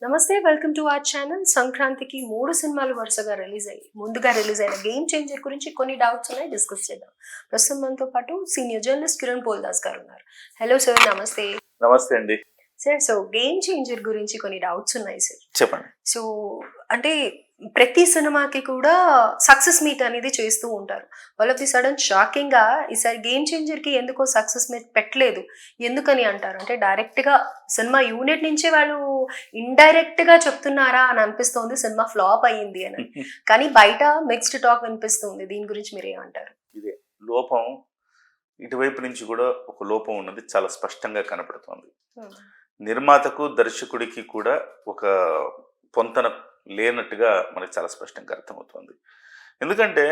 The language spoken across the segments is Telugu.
నమస్తే వెల్కమ్ టు అవర్ ఛానల్. సంక్రాంతికి 3 సినిమాలు వరుసగా రిలీజ్ అయ్యాయి. ముందుగా రిలీజ్ అయిన గేమ్ చేంజర్ గురించి కొన్ని డౌట్స్ ఉన్నాయి, డిస్కస్ చేద్దాం. ప్రస్తుతం మనతో పాటు సీనియర్ జర్నలిస్ట్ కిరణ్ పోల్దాస్ గారు ఉన్నారు. హలో సార్, నమస్తే. నమస్తే అండి. సార్, సో గేమ్ చేంజర్ గురించి కొన్ని డౌట్స్ ఉన్నాయి సార్. చెప్పండి. సో అంటే ప్రతి సినిమాకి కూడా సక్సెస్ మీట్ అనేది చేస్తూ ఉంటారు. All of the sudden shocking గా ఈసారి గేమ్ చేంజర్ కి ఎందుకో సక్సెస్ మీట్ పెట్టలేదు. ఎందుకని అంటారు? అంటే డైరెక్ట్ గా సినిమా యూనిట్ నుంచే వాళ్ళు ఇండైరెక్ట్ గా చెప్తున్నారా అని అనిపిస్తోంది, సినిమా ఫ్లాప్ అయ్యింది అని. కానీ బయట మిక్స్డ్ టాక్ వినిపిస్తుంది. దీని గురించి మీరు ఏమంటారు? ఇదే లోపం, ఇటువైపు నుంచి కూడా ఒక లోపం ఉన్నది చాలా స్పష్టంగా కనపడుతోంది. నిర్మాతకు దర్శకుడికి కూడా ఒక పొంతన లేనట్టుగా మనకి చాలా స్పష్టంగా అర్థమవుతుంది. ఎందుకంటే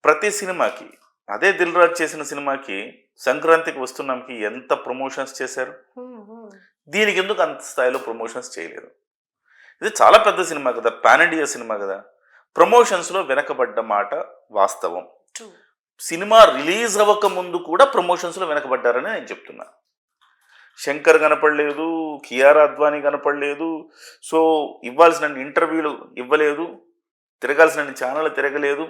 ప్రతి సినిమాకి, అదే దిల్ రాజు చేసిన సినిమాకి సంక్రాంతికి వస్తున్నాంకి ఎంత ప్రమోషన్స్ చేశారు, దీనికి ఎందుకు అంత స్థాయిలో ప్రమోషన్స్ చేయలేదు? ఇది చాలా పెద్ద సినిమా కదా, పాన్ ఇండియా సినిమా కదా. ప్రమోషన్స్లో వెనకబడ్డ మాట వాస్తవం. సినిమా రిలీజ్ అవ్వక ముందు కూడా ప్రమోషన్స్లో వెనకబడ్డారని నేను చెప్తున్నా. శంకర్ కనపడలేదు, కియారా అద్వానీ కనపడలేదు, సో ఇవ్వాల్సిన ఇంటర్వ్యూలు ఇవ్వలేదు, తిరగాల్సిన ఛానల్ తిరగలేదు.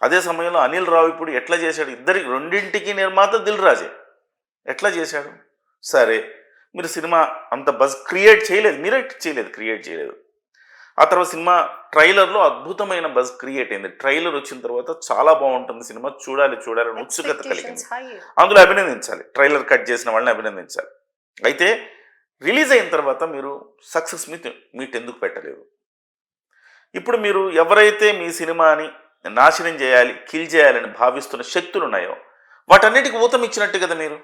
అదే సమయంలో అనిల్ రావిపూడి ఎట్లా చేశాడు? రెండింటికి నిర్మాత దిల్ రాజే. ఎట్లా చేశాడు? సరే, మీరు సినిమా అంత బజ్ క్రియేట్ చేయలేదు, మీరే క్రియేట్ చేయలేదు. ఆ తర్వాత సినిమా ట్రైలర్లో అద్భుతమైన బజ్ క్రియేట్ అయింది. ట్రైలర్ వచ్చిన తర్వాత చాలా బాగుంటుంది సినిమా, చూడాలని ఉత్సుకత కలిగింది. అందులో అభినందించాలి, ట్రైలర్ కట్ చేసిన వాళ్ళని అభినందించాలి. అయితే రిలీజ్ అయిన తర్వాత మీరు సక్సెస్ మీట్ ఎందుకు పెట్టలేదు? ఇప్పుడు మీరు ఎవరైతే మీ సినిమాని నాశనం చేయాలి, కిల్ చేయాలని భావిస్తున్న శక్తులు ఉన్నాయో వాటన్నిటికీ ఊతం ఇచ్చినట్టు కదా. మీరు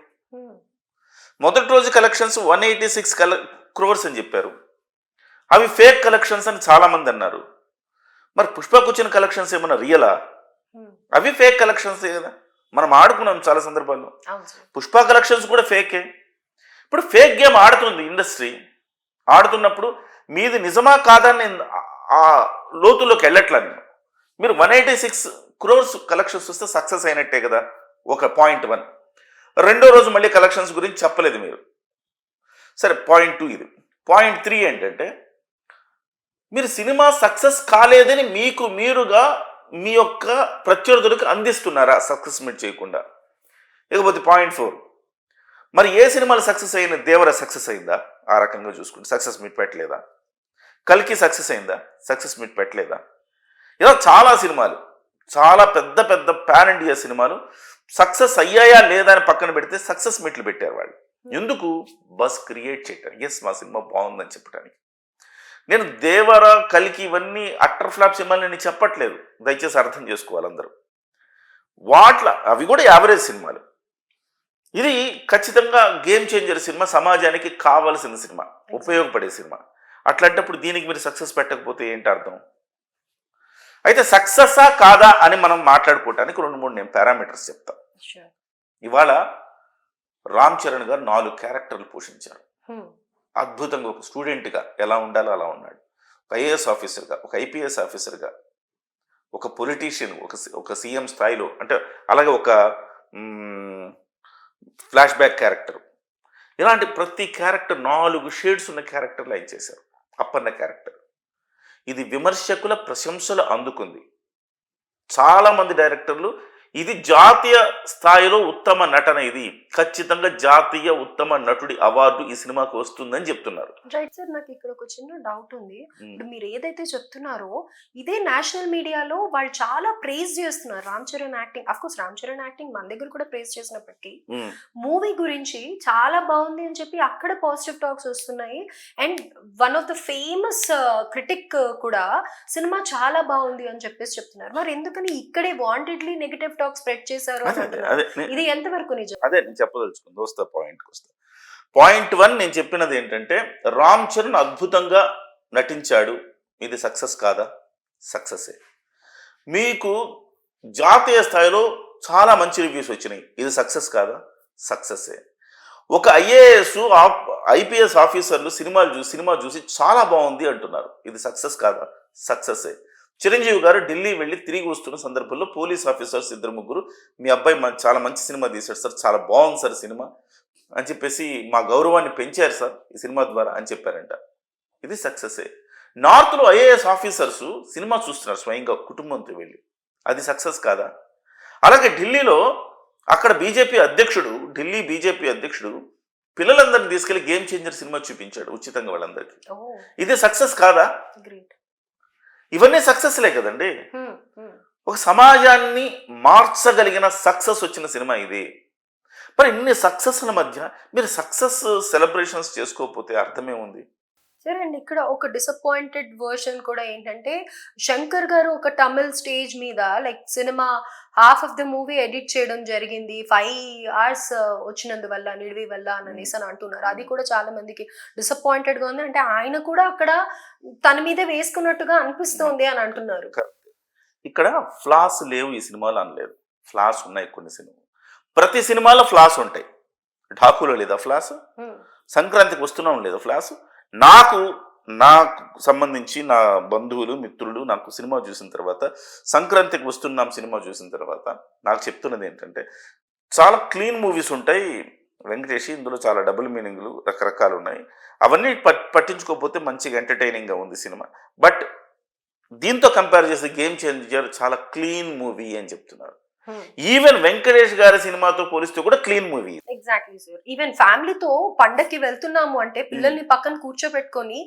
మొదటి రోజు కలెక్షన్స్ 186 crores అని చెప్పారు. అవి ఫేక్ కలెక్షన్స్ అని చాలామంది అన్నారు. మరి పుష్పకు వచ్చిన కలెక్షన్స్ ఏమన్నా రియలా? అవి ఫేక్ కలెక్షన్స్ కదా. మనం ఆడుకున్నాం చాలా సందర్భాల్లో. పుష్ప కలెక్షన్స్ కూడా ఫేకే. ఇప్పుడు ఫేక్ గేమ్ ఆడుతుంది ఇండస్ట్రీ. ఆడుతున్నప్పుడు మీది నిజమా కాదా నేను ఆ లోతుల్లోకి వెళ్ళట్లా. మీరు 186 crores కలెక్షన్స్ వస్తే సక్సెస్ అయినట్టే కదా. ఒక పాయింట్ 1. రెండో రోజు మళ్ళీ కలెక్షన్స్ గురించి చెప్పలేదు మీరు. సరే, పాయింట్ 2 ఇది. పాయింట్ 3 ఏంటంటే, మీరు సినిమా సక్సెస్ కాలేదని మీకు మీరుగా మీ యొక్క ప్రత్యర్థులకు అందిస్తున్నారా సక్సెస్ మీట్ చేయకుండా? ఇకపోతే పాయింట్ 4, మరి ఏ సినిమాలు సక్సెస్ అయిన? దేవర సక్సెస్ అయిందా? ఆ రకంగా చూసుకుంటే సక్సెస్ మీట్ పెట్టలేదా? కల్కి సక్సెస్ అయిందా? సక్సెస్ మీట్ పెట్టలేదా? ఇలా చాలా సినిమాలు, చాలా పెద్ద పెద్ద పాన్ ఇండియా సినిమాలు సక్సెస్ అయ్యాయా లేదా అని పక్కన పెడితే సక్సెస్ మీట్లు పెట్టారు వాళ్ళు. ఎందుకు? బస్ క్రియేట్ చేయటం. ఎస్, మా సినిమా బాగుందని చెప్పడానికి. నేను దేవర, కల్కి ఇవన్నీ అట్టర్ ఫ్లాప్ సినిమాలు నేను చెప్పట్లేదు, దయచేసి అర్థం చేసుకోవాలి అందరూ. అవి కూడా యావరేజ్ సినిమాలు. ఇది ఖచ్చితంగా గేమ్ చేంజర్ సినిమా, సమాజానికి కావాల్సిన సినిమా, ఉపయోగపడే సినిమా. అట్లాంటప్పుడు దీనికి మీరు సక్సెస్ పెట్టకపోతే ఏంటి అర్థం? అయితే సక్సెస్సా కాదా అని మనం మాట్లాడుకోవటానికి 2-3 నేను పారామీటర్స్ చెప్తాను. ఇవాళ రామ్ చరణ్ గారు 4 క్యారెక్టర్లు పోషించారు. అద్భుతంగా ఒక స్టూడెంట్గా ఎలా ఉండాలో అలా ఉన్నాడు. ఒక ఐఏఎస్ ఆఫీసర్గా, ఒక ఐపీఎస్ ఆఫీసర్గా, ఒక పొలిటీషియన్, ఒక సీఎం స్థాయిలో, అంటే అలాగే ఒక ఫ్లాష్ బ్యాక్ క్యారెక్టర్. ఇలాంటి ప్రతి క్యారెక్టర్ 4 షేడ్స్ ఉన్న క్యారెక్టర్లు ఆయన చేశారు. అప్పన్న క్యారెక్టర్ ఇది విమర్శకుల ప్రశంసలు అందుకుంది. చాలామంది డైరెక్టర్లు ఇది జాతీయ స్థాయిలో ఉత్తమ నటన, ఇది ఖచ్చితంగా జాతీయ ఉత్తమ నటుడి అవార్డు ఈ సినిమాకు వస్తుందని చెప్తున్నారు. రైట్ సార్, నాకు ఇక్కడ ఒక చిన్న డౌట్ ఉంది. ఇప్పుడు మీరు ఏదైతే చెప్తున్నారో ఇదే నేషనల్ మీడియాలో వాళ్ళు చాలా ప్రేజ్ చేస్తున్నారు Ram Charan acting. Of course Ram Charan acting మన దగ్గర కూడా ప్రేజ్ చేసినప్పటికీ మూవీ గురించి చాలా బాగుంది అని చెప్పి అక్కడ పాజిటివ్ టాక్స్ వస్తున్నాయి. And one of the famous critic కూడా సినిమా చాలా బాగుంది అని చెప్పేసి చెప్తున్నారు. మరి ఎందుకని ఇక్కడే వాంటెడ్లీ నెగటివ్ టాక్ స్ప్రెడ్ చేశారు? ఇది ఎంతవరకు నిజం? అదే నేను చెప్పదలుచుకుంది. పాయింట్ 1 నేను చెప్పినది ఏంటంటే, రామ్ చరణ్ అద్భుతంగా నటించాడు. ఇది సక్సెస్ కాదా? సక్సెసే. మీకు జాతీయ స్థాయిలో చాలా మంచి రివ్యూస్ వచ్చినాయి. ఇది సక్సెస్ కాదా? సక్సెసే. ఒక ఐఏఎస్, ఐపీఎస్ ఆఫీసర్లు సినిమా చూసి చాలా బాగుంది అంటున్నారు. ఇది సక్సెస్ కాదా? సక్సెసే. చిరంజీవి గారు ఢిల్లీ వెళ్ళి తిరిగి వస్తున్న సందర్భంలో పోలీస్ ఆఫీసర్స్ 2-3 మీ అబ్బాయి చాలా మంచి సినిమా తీశాడు సార్, చాలా బాగుంది సార్ సినిమా అని చెప్పేసి మా గౌరవాన్ని పెంచారు సార్ ఈ సినిమా ద్వారా అని చెప్పారంట. ఇది సక్సెసే. నార్త్లో ఐఏఎస్ ఆఫీసర్స్ సినిమా చూస్తున్నారు స్వయంగా కుటుంబంతో వెళ్ళి, అది సక్సెస్ కాదా? అలాగే ఢిల్లీలో అక్కడ ఢిల్లీ బీజేపీ అధ్యక్షుడు పిల్లలందరినీ తీసుకెళ్లి గేమ్ చేంజర్ సినిమా చూపించాడు ఉచితంగా వాళ్ళందరికీ. ఇది సక్సెస్ కాదా? ఇవన్నీ సక్సెస్లే కదండి. ఒక సమాజాన్ని మార్చగలిగిన సక్సెస్ వచ్చిన సినిమా ఇది. మరి ఇన్ని సక్సెస్ల మధ్య మీరు సక్సెస్ సెలబ్రేషన్స్ చేసుకోకపోతే అర్థమేముంది? సరే అండి, ఇక్కడ ఒక డిసప్పాయింటెడ్ వర్షన్ కూడా ఏంటంటే, శంకర్ గారు ఒక తమిళ్ స్టేజ్ మీద like cinema half of the movie edit చేయడం జరిగింది 5 hours వచ్చినందువల్ల నిడివి వల్ల అనేసి అని అంటున్నారు. అది కూడా చాలా మందికి డిసప్పాయింటెడ్ గా ఉంది. అంటే ఆయన కూడా అక్కడ తన మీదే వేసుకున్నట్టుగా అనిపిస్తోంది అని అంటున్నారు. ఇక్కడ ఫ్లాస్ లేవు ఈ సినిమాలో అనలేదు, ఫ్లాస్ ఉన్నాయి కొన్ని సినిమా. ప్రతి సినిమాలో ఫ్లాస్ ఉంటాయి. ఢాకులో లేదా ఫ్లాస్? సంక్రాంతికి వస్తున్నాం లేదా ఫ్లాస్? నాకు సంబంధించి నా బంధువులు మిత్రులు నాకు సినిమా చూసిన తర్వాత, సంక్రాంతికి వస్తున్నాం సినిమా చూసిన తర్వాత నాకు చెప్తున్నది ఏంటంటే, చాలా క్లీన్ మూవీస్ ఉంటాయి వెంకటేష్, ఇందులో చాలా డబుల్ మీనింగ్లు రకరకాలు ఉన్నాయి, అవన్నీ పట్టించుకోకపోతే మంచిగా ఎంటర్టైనింగ్గా ఉంది సినిమా. బట్ దీంతో కంపేర్ చేస్తే గేమ్ చేంజర్ చాలా క్లీన్ మూవీ అని చెప్తున్నారు. ఈవెన్ వెంకటేష్ గారి సినిమాతో పోలిస్తే కూడా clean movie. Exactly sir. Even ఫ్యామిలీతో పండక్కి వెళ్తున్నాము అంటే పిల్లల్ని పక్కన కూర్చోబెట్టుకొని,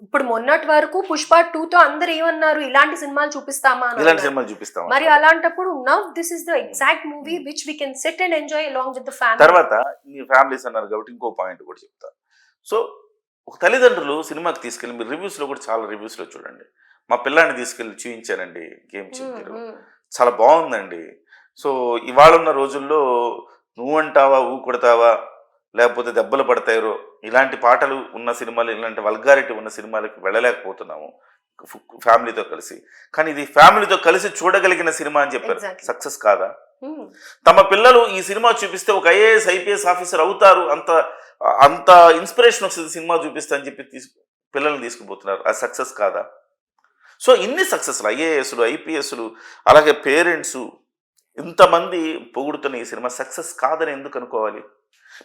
ఇప్పుడు మొన్నటి వరకు పుష్ప 2 తో అందరు ఏమన్నారు, ఇలాంటి సినిమాలు చూపిస్తామా, మరి అలాంటప్పుడు now this is the exact movie which we can sit and enjoy along with the family. తర్వాత ఈ ఫ్యామిలీస్ అన్నారు కాబట్టి ఇంకో పాయింట్ కూడా చెప్తా. సో ఒక తల్లిదండ్రులు సినిమాకి తీసుకెళ్ళి, మీరు రివ్యూస్ లో కూడా చాలా రివ్యూస్ లో చూడండి, మా పిల్లాన్ని తీసుకెళ్ళి చూపించానండి గేమ్ చేంజర్, చాలా బాగుందండి. సో ఇవాళ ఉన్న రోజుల్లో నువ్వంటావా ఊ కొడతావా లేకపోతే దెబ్బలు పడతాయో ఇలాంటి పాటలు ఉన్న సినిమాలు, ఇలాంటి వల్గారిటీ ఉన్న సినిమాలకి వెళ్ళలేకపోతున్నాము ఫ్యామిలీతో కలిసి. కానీ ఇది ఫ్యామిలీతో కలిసి చూడగలిగిన సినిమా అని చెప్పారు. సక్సెస్ కాదా? తమ పిల్లలు ఈ సినిమా చూపిస్తే ఒక ఐఏఎస్ ఐపీఎస్ ఆఫీసర్ అవుతారు, అంత ఇన్స్పిరేషన్ వస్తుంది సినిమా చూపిస్తా అని చెప్పి పిల్లల్ని తీసుకుపోతున్నారు, అది సక్సెస్ కాదా? సో ఇన్ని సక్సెస్లు, ఐఏఎస్లు ఐపీఎస్లు అలాగే పేరెంట్స్ ఇంతమంది పొగుడుతున్న ఈ సినిమా సక్సెస్ కాదని ఎందుకు అనుకోవాలి?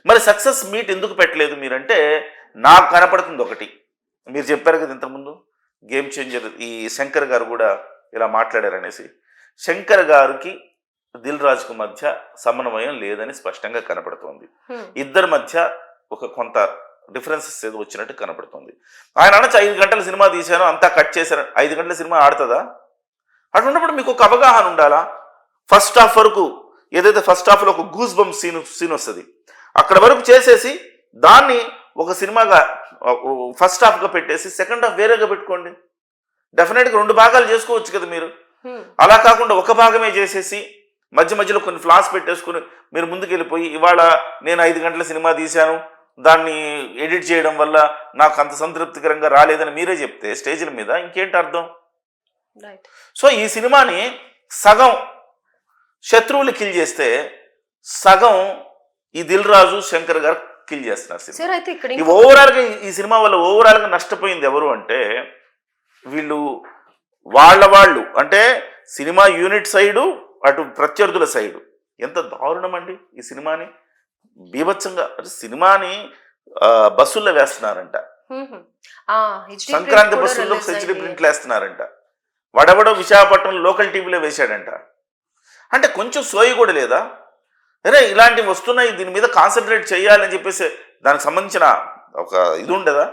మరి సక్సెస్ మీట్ ఎందుకు పెట్టలేదు మీరంటే, నాకు కనపడుతుంది ఒకటి, మీరు చెప్పారు కదా ఇంతకుముందు గేమ్ చేంజర్ ఈ శంకర్ గారు కూడా ఇలా మాట్లాడారనేసి. శంకర్ గారికి దిల్ రాజుకు మధ్య సమన్వయం లేదని స్పష్టంగా కనపడుతోంది. ఇద్దరి మధ్య ఒక కొంత డిఫరెన్సెస్ ఏదో వచ్చినట్టు కనపడుతుంది. ఆయన అనొచ్చు 5 గంటల సినిమా తీశాను అంతా కట్ చేశాను, 5 గంటల సినిమా ఆడుతుందా? అటువంటిప్పుడు మీకు ఒక అవగాహన ఉండాలా. ఫస్ట్ హాఫ్ వరకు ఏదైతే ఫస్ట్ హాఫ్లో ఒక గూస్ బంప్ సీన్ వస్తుంది, అక్కడ వరకు చేసేసి దాన్ని ఒక సినిమాగా ఫస్ట్ హాఫ్గా పెట్టేసి సెకండ్ హాఫ్ వేరేగా పెట్టుకోండి. డెఫినెట్గా 2 భాగాలు చేసుకోవచ్చు కదా మీరు. అలా కాకుండా ఒక భాగమే చేసేసి మధ్యలో కొన్ని ఫ్లాస్ పెట్టేసుకుని మీరు ముందుకు వెళ్ళిపోయి, ఇవాళ నేను 5 గంటల సినిమా తీశాను, దాన్ని ఎడిట్ చేయడం వల్ల నాకు అంత సంతృప్తికరంగా రాలేదని మీరే చెప్తే స్టేజ్ల మీద ఇంకేంటి అర్థం? సో ఈ సినిమాని సగం శత్రువులు కిల్ చేస్తే సగం ఈ దిల్ రాజు శంకర్ గారు కిల్ చేస్తున్నారు. ఓవరాల్గా ఈ సినిమా వల్ల ఓవరాల్గా నష్టపోయింది ఎవరు అంటే, వాళ్ళు అంటే సినిమా యూనిట్ సైడు అటు ప్రత్యర్థుల సైడు. ఎంత దారుణం అండి ఈ సినిమాని, బీభత్సంగా సినిమాని బస్సుల్లో వేస్తున్నారంట, సంక్రాంతి బస్సుల్లో సెంచరీ ప్రింట్లు వేస్తున్నారంట, వాడెవడో విశాఖపట్నం లోకల్ టీవీలో వేశాడంట. అంటే కొంచెం సోయి కూడా లేదా? అరే ఇలాంటివి వస్తున్నాయి, దీని మీద కాన్సన్ట్రేట్ చేయాలని చెప్పేసి దానికి సంబంధించిన ఒక ఇది ఉండదా?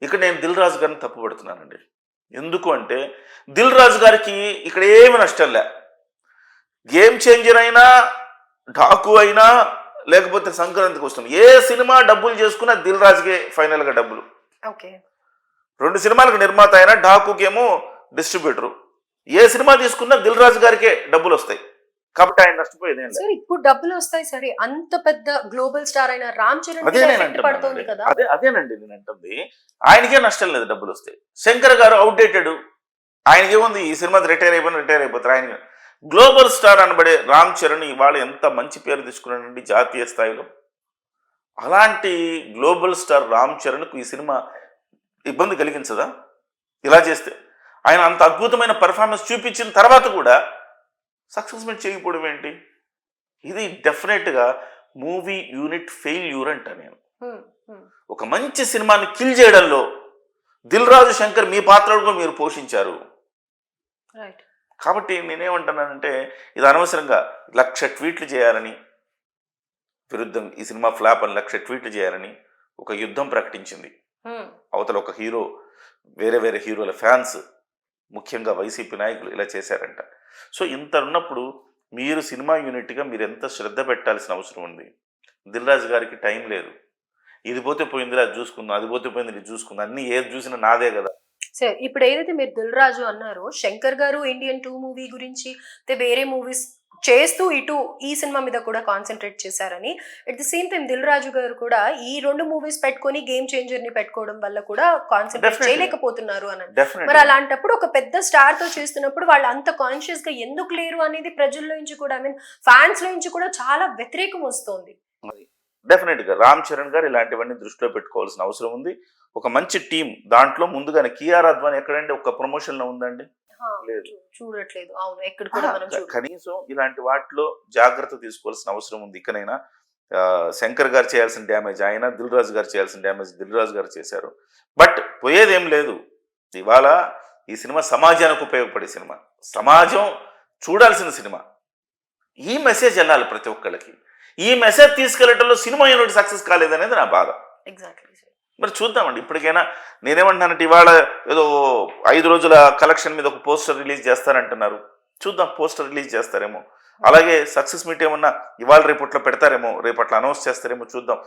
ఇక్కడ నేను దిల్ రాజు గారిని తప్పుపడుతున్నానండి. ఎందుకు అంటే దిల్ రాజు గారికి ఇక్కడ ఏమి నష్టం లే. గేమ్ చేంజర్ అయినా ఢాకు అయినా లేకపోతే సంక్రాంతికి వస్తుంది, ఏ సినిమా డబ్బులు చేసుకున్నా దిల్ రాజుకే ఫైనల్గా డబ్బులు. 2 సినిమాలకు నిర్మాత అయినా ఢాకుకేమో డిస్ట్రిబ్యూటరు, ఏ సినిమా తీసుకున్నా దిల్ రాజు గారికే డబ్బులు వస్తాయి. కాబట్టి ఆయన నష్టపోయేది సార్. ఇప్పుడు డబ్బులు వస్తాయి సరే, అంత పెద్ద గ్లోబల్ స్టార్ అయిన రామ్ చరణ్ పడుతుంది కదా. అదేనండి నేను అంటుంది, ఆయనకే నష్టం లేదు, డబ్బులు వస్తాయి. శంకర్ గారు అవుట్డేటెడ్, ఆయనకేముంది ఈ సినిమా రిటైర్ అయిపోతారు. ఆయన గ్లోబల్ స్టార్ అనబడే రామ్ చరణ్ ఇవాళ ఎంత మంచి పేరు తీసుకున్నాడండి జాతీయ స్థాయిలో. అలాంటి గ్లోబల్ స్టార్ రామ్ చరణ్కు ఈ సినిమా ఇబ్బంది కలిగించదా ఇలా చేస్తే? ఆయన అంత అద్భుతమైన పెర్ఫార్మెన్స్ చూపించిన తర్వాత కూడా సక్సెస్ మీట్ చేయకపోవడం ఏంటి? ఇది డెఫినెట్గా మూవీ యూనిట్ ఫెయిల్యూర్ అంట నేను. ఒక మంచి సినిమాని కిల్ చేయడంలో దిల్ రాజు శంకర్ మీ పాత్రలు కూడా మీరు పోషించారు. రైట్. కాబట్టి నేనేమంటున్నానంటే ఇది అనవసరంగా 1,00,000 ట్వీట్లు చేయాలని, విరుద్ధం ఈ సినిమా ఫ్లాప్ అని 1,00,000 ట్వీట్లు చేయాలని ఒక యుద్ధం ప్రకటించింది. అవతల ఒక హీరో, వేరే వేరే హీరోల ఫ్యాన్స్, ముఖ్యంగా వైసీపీ నాయకులు ఇలా చేశారంట. సో ఇంత ఉన్నప్పుడు మీరు సినిమా యూనిట్గా మీరు ఎంత శ్రద్ధ పెట్టాల్సిన అవసరం ఉంది. దిల్ రాజు గారికి టైం లేదు. ఇది పోతే పోయింది అది చూసుకుందాం, అది పోతే పోయింది ఇది చూసుకుందాం, అన్నీ ఏది చూసినా నాదే కదా. సరే, ఇప్పుడు ఏదైతే మీరు దిల్ రాజు అన్నారో, శంకర్ గారు ఇండియన్ 2 మూవీ గురించి వేరే మూవీస్ చేస్తూ ఇటు ఈ సినిమా మీద కూడా కాన్సన్ట్రేట్ చేశారని, at the same time Dil Raju గారు కూడా ఈ 2 మూవీస్ పెట్టుకొని గేమ్ చేంజర్ ని పెట్టుకోవడం వల్ల కూడా కాన్సన్ట్రేట్ Definitely. చేయలేకపోతున్నారు అని. మరి డెఫినెట్ అలాంటప్పుడు ఒక పెద్ద స్టార్ తో చేస్తున్నప్పుడు వాళ్ళు అంత కాన్షియస్ గా ఎందుకు లేరు అనేది ప్రజల్లో నుంచి కూడా, ఐ మీన్ ఫ్యాన్స్ లో నుంచి కూడా చాలా వ్యతిరేకం వస్తుంది. డెఫినెట్గా రామ్ చరణ్ గారు ఇలాంటివన్నీ దృష్టిలో పెట్టుకోవాల్సిన అవసరం ఉంది. ఒక మంచి టీం దాంట్లో ముందుగానే కియారా అద్వానీ ఎక్కడండి ఒక ప్రమోషన్ లో ఉందండి, లేదు. చూడట్లేదు. అవును, ఎక్కడ కూడా మనం కనీసం ఇలాంటి వాటిలో జాగ్రత్త తీసుకోవాల్సిన అవసరం ఉంది. ఇకనైనా శంకర్ గారు చేయాల్సిన డ్యామేజ్ ఆయన, దిల్ రాజు గారు చేయాల్సిన డ్యామేజ్ దిల్ రాజు గారు చేశారు. బట్ పోయేదేం లేదు. ఇవాళ ఈ సినిమా సమాజానికి ఉపయోగపడే సినిమా, సమాజం చూడాల్సిన సినిమా. ఈ మెసేజ్ వెళ్ళాలి ప్రతి ఒక్కళ్ళకి. ఈ మెసేజ్ తీసుకెళ్లడంలో సినిమా యూనిట్ సక్సెస్ కాలేదనేది నా బాధ. ఎగ్జాక్ట్లీ. మరి చూద్దామండి. ఇప్పటికైనా నేనేమంటున్నానంటే ఇవాళ ఏదో 5 రోజుల కలెక్షన్ మీద ఒక పోస్టర్ రిలీజ్ చేస్తారంటున్నారు. చూద్దాం, పోస్టర్ రిలీజ్ చేస్తారేమో. అలాగే సక్సెస్ మీట్ ఏమన్నా ఇవాళ రేపట్లో పెడతారేమో, రేపట్లో అనౌన్స్ చేస్తారేమో చూద్దాం.